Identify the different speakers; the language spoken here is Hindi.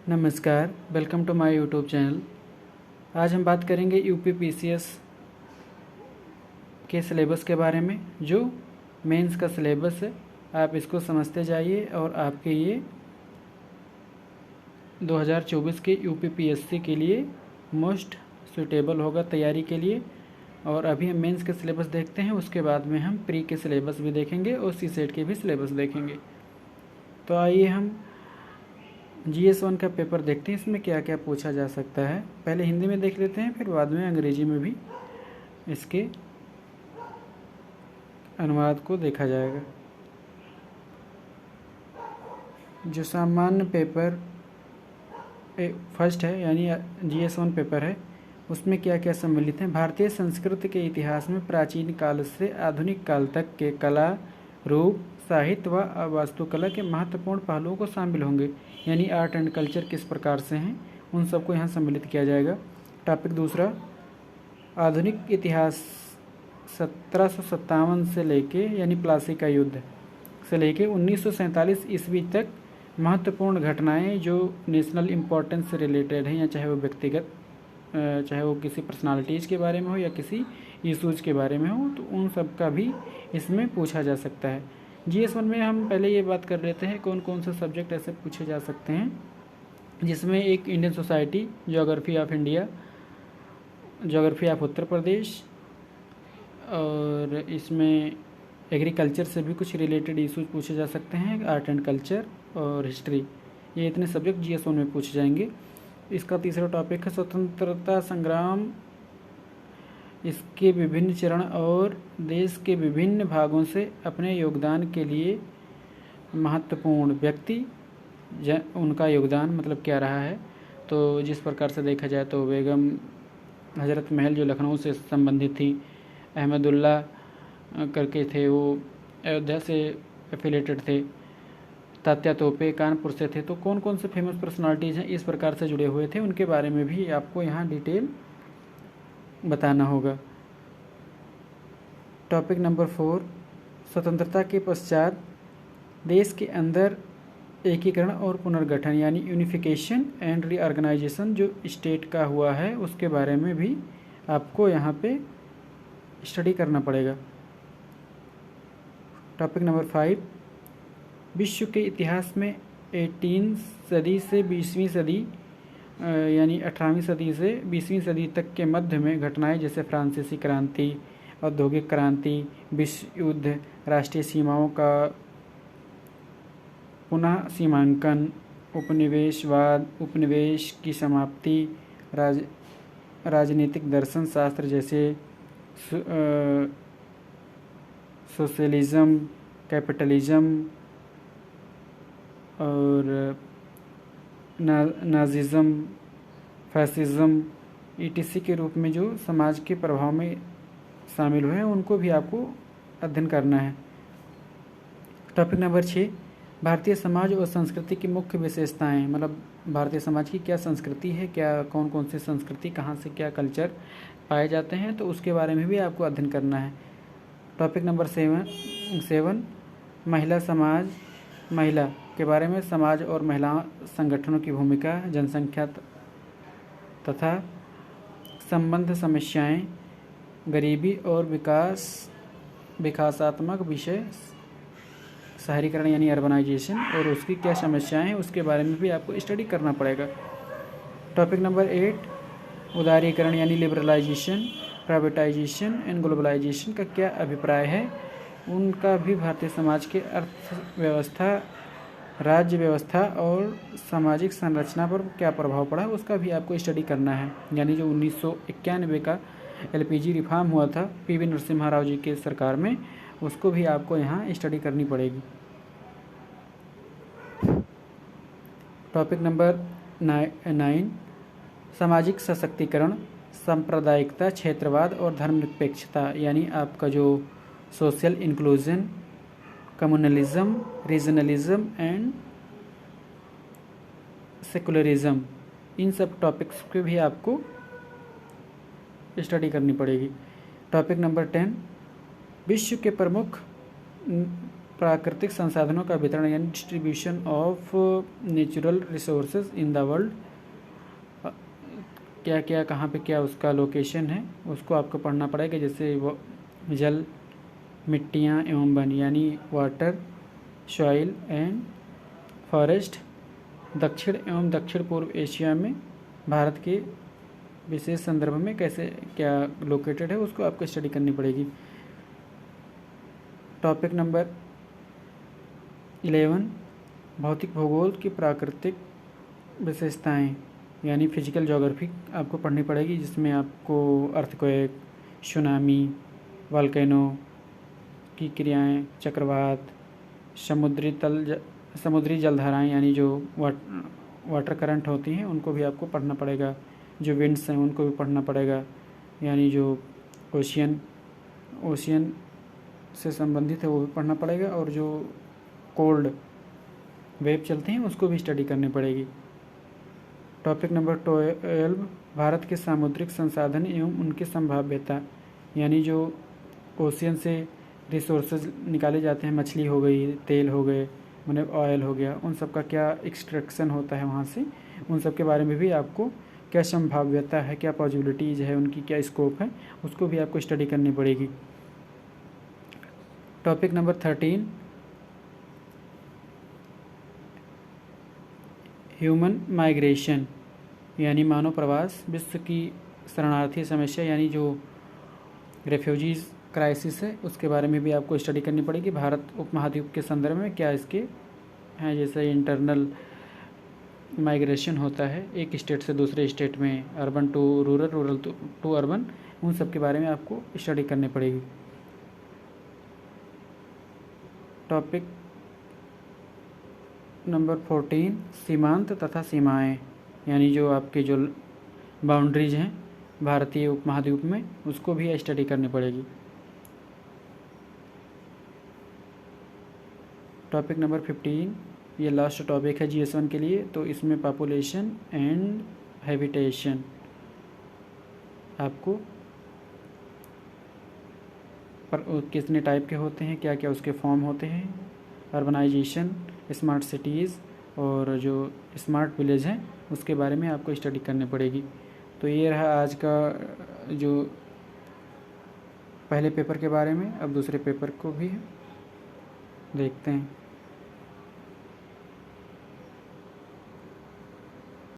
Speaker 1: नमस्कार, welcome to my YouTube channel. आज हम बात करेंगे यूपीपीसीएस के सिलेबस के बारे में। जो मेंस का सिलेबस है, आप इसको समझते जाइए और आपके ये 2024 के यूपीपीएससी के लिए मोस्ट सूटेबल होगा तैयारी के लिए। और अभी हम मेंस के सिलेबस देखते हैं, उसके बाद में हम प्री के सिलेबस भी देखेंगे और सीसेट के भी सिलेबस देखेंगे। तो आइए हम GS1 का पेपर देखते हैं, इसमें क्या क्या पूछा जा सकता है। पहले हिंदी में देख लेते हैं, फिर बाद में अंग्रेजी में भी इसके अनुवाद को देखा जाएगा। जो सामान्य पेपर फर्स्ट है यानी GS1 पेपर है, उसमें क्या क्या सम्मिलित है। भारतीय संस्कृति के इतिहास में प्राचीन काल से आधुनिक काल तक के कला, रूप, साहित्य व वास्तुकला के महत्वपूर्ण पहलुओं को शामिल होंगे, यानी आर्ट एंड कल्चर किस प्रकार से हैं उन सबको यहाँ सम्मिलित किया जाएगा। टॉपिक दूसरा, आधुनिक इतिहास 1757 से लेके यानी प्लासी का युद्ध से लेके 1947 ईस्वी तक महत्वपूर्ण घटनाएं जो नेशनल इम्पोर्टेंस से रिलेटेड हैं, या चाहे वो व्यक्तिगत, चाहे वो किसी पर्सनालिटीज़ के बारे में हो या किसी इशूज़ के बारे में हो, तो उन सब का भी इसमें पूछा जा सकता है। GS1 में हम पहले ये बात कर लेते हैं कौन कौन से सब्जेक्ट ऐसे पूछे जा सकते हैं, जिसमें एक Indian society, geography of India, geography of Uttar Pradesh, और इसमें एग्रीकल्चर से भी कुछ रिलेटेड इशूज पूछे जा सकते हैं, आर्ट एंड कल्चर और हिस्ट्री। ये इतने सब्जेक्ट GS1 में पूछे जाएंगे। इसका तीसरा टॉपिक है स्वतंत्रता संग्राम, इसके विभिन्न चरण और देश के विभिन्न भागों से अपने योगदान के लिए महत्वपूर्ण व्यक्ति, उनका योगदान मतलब क्या रहा है। तो जिस प्रकार से देखा जाए तो बेगम हजरत महल जो लखनऊ से संबंधित थी, अहमदुल्ला करके थे, वो अयोध्या से एफिलेटेड थे, तात्या तोपे कानपुर से थे। तो कौन कौन से फेमस पर्सनालिटीज़ हैं इस प्रकार से जुड़े हुए थे, उनके बारे में भी आपको यहाँ डिटेल बताना होगा। टॉपिक नंबर 4, स्वतंत्रता के पश्चात देश के अंदर एकीकरण और पुनर्गठन यानी यूनिफिकेशन एंड रीऑर्गेनाइजेशन जो स्टेट का हुआ है, उसके बारे में भी आपको यहाँ पे स्टडी करना पड़ेगा। टॉपिक नंबर 5, विश्व के इतिहास में 18वीं सदी से 20वीं सदी यानी 18वीं सदी से 20वीं सदी तक के मध्य में घटनाएं जैसे फ्रांसीसी क्रांति, औद्योगिक क्रांति, विश्व युद्ध, राष्ट्रीय सीमाओं का पुनः सीमांकन, उपनिवेशवाद, उपनिवेश की समाप्ति, राजनीतिक दर्शन शास्त्र जैसे सोशलिज्म, कैपिटलिज्म और नाजिज्म, फैसिज्म ETC के रूप में जो समाज के प्रभाव में शामिल हुए हैं, उनको भी आपको अध्ययन करना है। टॉपिक नंबर 6, भारतीय समाज और संस्कृति की मुख्य विशेषताएं, मतलब भारतीय समाज की क्या संस्कृति है, क्या कौन कौन सी संस्कृति, कहाँ से क्या कल्चर पाए जाते हैं, तो उसके बारे में भी आपको अध्ययन करना है। टॉपिक नंबर 7, महिला समाज, महिला के बारे में, समाज और महिला संगठनों की भूमिका, जनसंख्या तथा संबंध समस्याएं, गरीबी और विकासात्मक विषय, शहरीकरण यानी अर्बनाइजेशन और उसकी क्या समस्याएं हैं, उसके बारे में भी आपको स्टडी करना पड़ेगा। टॉपिक नंबर 8, उदारीकरण यानी लिबरलाइजेशन, प्राइवेटाइजेशन एंड ग्लोबलाइजेशन का क्या अभिप्राय है, उनका भी भारतीय समाज के अर्थव्यवस्था, राज्य व्यवस्था और सामाजिक संरचना पर क्या प्रभाव पड़ा, उसका भी आपको स्टडी करना है। यानी जो 1991 का LPG रिफॉर्म हुआ था PV नरसिम्हा राव जी के सरकार में, उसको भी आपको यहाँ स्टडी करनी पड़ेगी। टॉपिक नंबर 9, सामाजिक सशक्तिकरण, सांप्रदायिकता, क्षेत्रवाद और धर्मनिरपेक्षता, यानी आपका जो social inclusion, communalism, regionalism and secularism, इन सब टॉपिक्स पे भी आपको स्टडी करनी पड़ेगी। टॉपिक नंबर 10, विश्व के प्रमुख प्राकृतिक संसाधनों का वितरण यानी distribution of natural resources in the world, क्या क्या कहाँ पे क्या उसका लोकेशन है उसको आपको पढ़ना पड़ेगा। जैसे वो जल, मिट्टियाँ एवं वन यानी वाटर, सॉइल एंड फॉरेस्ट, दक्षिण एवं दक्षिण पूर्व एशिया में भारत के विशेष संदर्भ में कैसे क्या लोकेटेड है उसको आपको स्टडी करनी पड़ेगी। टॉपिक नंबर 11 भौतिक भूगोल की प्राकृतिक विशेषताएं यानी फिजिकल ज्योग्राफी आपको पढ़नी पड़ेगी, जिसमें आपको अर्थक्वेक, सुनामी, वॉल्केनो की क्रियाएं, चक्रवात, समुद्री जलधाराएं यानी जो वाटर करंट होती हैं उनको भी आपको पढ़ना पड़ेगा, जो विंड्स हैं उनको भी पढ़ना पड़ेगा, यानी जो ओशियन से संबंधित है वो भी पढ़ना पड़ेगा, और जो कोल्ड वेव चलते हैं उसको भी स्टडी करनी पड़ेगी। टॉपिक नंबर 12 भारत के सामुद्रिक संसाधन एवं उनकी संभाव्यता यानी जो ओशियन से रिसोर्सेज निकाले जाते हैं, मछली हो गई, तेल हो गए, मतलब ऑयल हो गया, उन सब का क्या एक्सट्रैक्शन होता है वहाँ से, उन सब के बारे में भी आपको क्या संभाव्यता है, क्या पॉसिबिलिटीज़ है, उनकी क्या स्कोप है, उसको भी आपको स्टडी करनी पड़ेगी। टॉपिक नंबर 13 ह्यूमन माइग्रेशन यानी मानव प्रवास, विश्व की शरणार्थी समस्या यानी जो रेफ्यूजीज़ क्राइसिस है उसके बारे में भी आपको स्टडी करनी पड़ेगी। भारत उपमहाद्वीप के संदर्भ में क्या इसके हैं, जैसे इंटरनल माइग्रेशन होता है एक स्टेट से दूसरे स्टेट में, urban to rural, rural to urban, उन सब के बारे में आपको स्टडी करनी पड़ेगी। टॉपिक नंबर 14 सीमांत तथा सीमाएं यानी जो आपके जो बाउंड्रीज हैं भारतीय उपमहाद्वीप में उसको भी स्टडी करनी पड़ेगी। टॉपिक नंबर 15 ये लास्ट टॉपिक है GS1 के लिए, तो इसमें पॉपुलेशन एंड हैबिटेशन आपको पर कितने टाइप के होते हैं, क्या क्या उसके फॉर्म होते हैं, अर्बनाइजेशन, स्मार्ट सिटीज़ और जो स्मार्ट विलेज हैं उसके बारे में आपको स्टडी करनी पड़ेगी। तो ये रहा आज का जो पहले पेपर के बारे में। अब दूसरे पेपर को भी देखते हैं।